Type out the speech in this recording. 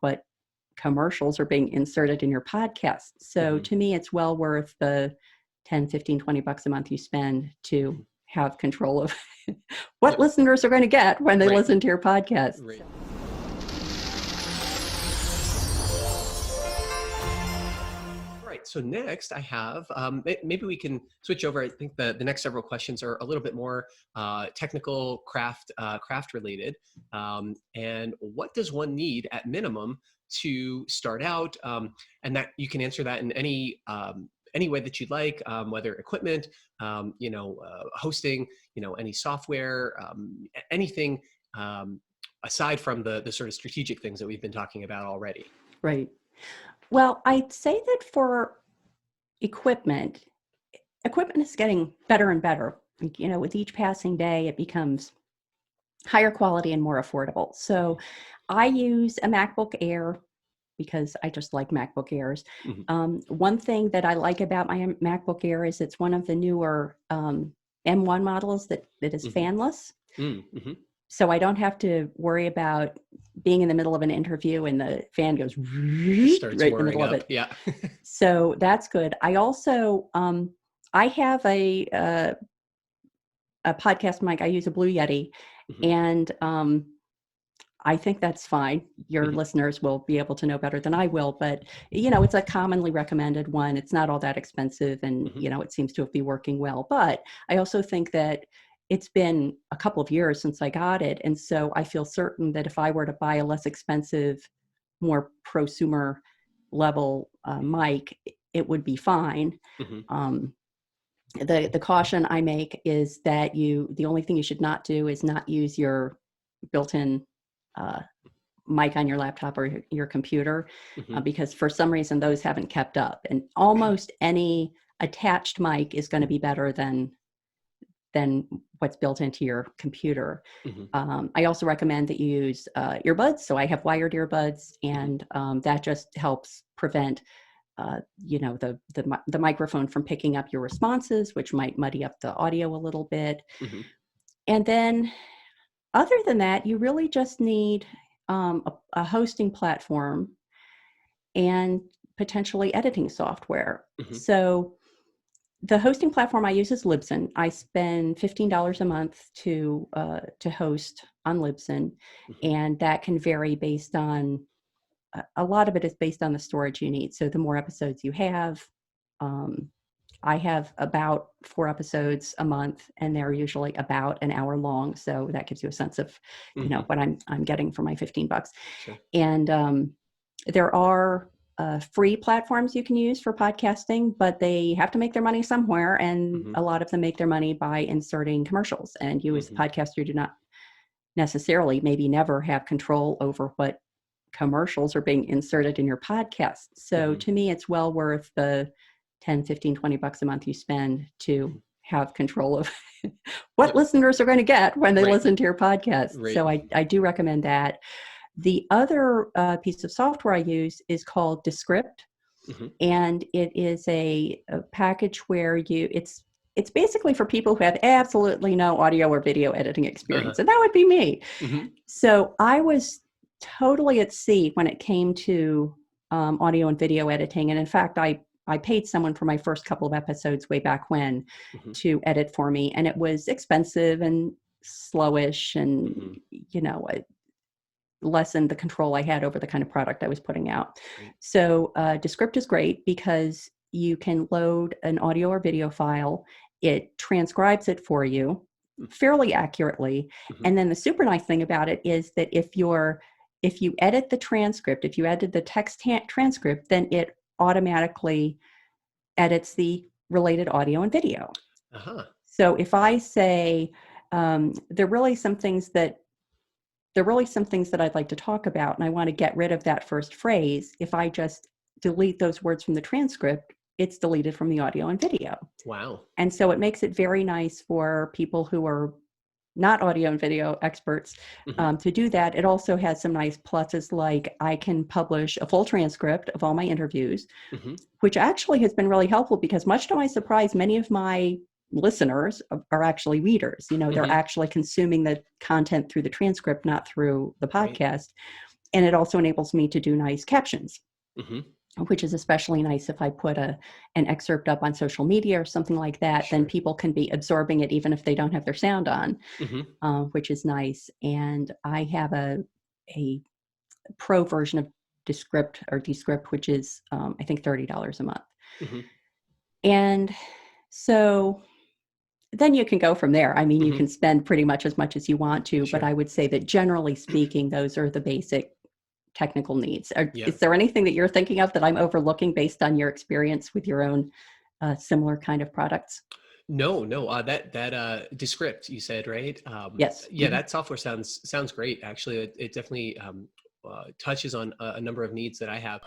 what commercials are being inserted in your podcast. So to me, it's well worth the 10, 15, $20 a month you spend to have control of what listeners are going to get when they listen to your podcast. Right. So next I have, maybe we can switch over. I think the next several questions are a little bit more technical, craft related. And what does one need at minimum to start out? And that you can answer that in any way that you'd like, whether equipment, hosting, any software, anything aside from the sort of strategic things that we've been talking about already. Right. Well, I'd say that for equipment is getting better and better. With each passing day, it becomes higher quality and more affordable. So I use a MacBook Air because I just like MacBook Airs. One thing that I like about my MacBook Air is it's one of the newer M1 models that is fanless. So I don't have to worry about being in the middle of an interview and the fan goes right in the middle of it. Yeah. So that's good. I also, I have a podcast mic. I use a Blue Yeti, and I think that's fine. Your listeners will be able to know better than I will, but it's a commonly recommended one. It's not all that expensive, and it seems to be working well. But I also think that it's been a couple of years since I got it, and so I feel certain that if I were to buy a less expensive, more prosumer level mic, it would be fine. The caution I make is that the only thing you should not do is not use your built-in mic on your laptop or your computer, because for some reason those haven't kept up, and almost any attached mic is going to be better than what's built into your computer. I also recommend that you use earbuds. So I have wired earbuds, and that just helps prevent the microphone from picking up your responses, which might muddy up the audio a little bit. And then other than that, you really just need a hosting platform and potentially editing software. So the hosting platform I use is Libsyn. I spend $15 a month to host on Libsyn, and that can vary based on a lot of it is based on the storage you need. So the more episodes you have, I have about 4 episodes a month, and they're usually about an hour long. So that gives you a sense of what I'm getting for my $15. Sure. And there are free platforms you can use for podcasting, but they have to make their money somewhere. And a lot of them make their money by inserting commercials. And you as a podcaster do not necessarily, maybe never have control over what commercials are being inserted in your podcast. So to me, it's well worth the 10, 15, $20 a month you spend to have control of what listeners are going to get when they listen to your podcast. So I do recommend that. The other piece of software I use is called Descript, and it is a package where it's basically for people who have absolutely no audio or video editing experience, and that would be me. So I was totally at sea when it came to audio and video editing, and in fact, I paid someone for my first couple of episodes way back when to edit for me, and it was expensive and slowish, and it lessened the control I had over the kind of product I was putting out. So Descript is great because you can load an audio or video file. It transcribes it for you fairly accurately. And then the super nice thing about it is that if you edit the transcript, if you edit the text transcript, then it automatically edits the related audio and video. So if I say, there are really some things that I'd like to talk about, and I want to get rid of that first phrase, if I just delete those words from the transcript, it's deleted from the audio and video. Wow. And so it makes it very nice for people who are not audio and video experts to do that. It also has some nice pluses, like I can publish a full transcript of all my interviews, which actually has been really helpful because much to my surprise, many of my listeners are actually readers. They're actually consuming the content through the transcript, not through the podcast. And it also enables me to do nice captions, Mm-hmm. which is especially nice if I put an excerpt up on social media or something like that. Then Sure. people can be absorbing it even if they don't have their sound on, Mm-hmm. which is nice. And I have a pro version of Descript, which is I think $30 a month. Mm-hmm. And so then you can go from there. I mean, you Mm-hmm. can spend pretty much as you want to, but Sure. I would say that generally speaking, those are the basic technical needs. Yeah. Is there anything that you're thinking of that I'm overlooking based on your experience with your own similar kind of products? No, no, that Descript you said, right? Yes. Yeah, that software sounds great. Actually, it definitely touches on a number of needs that I have.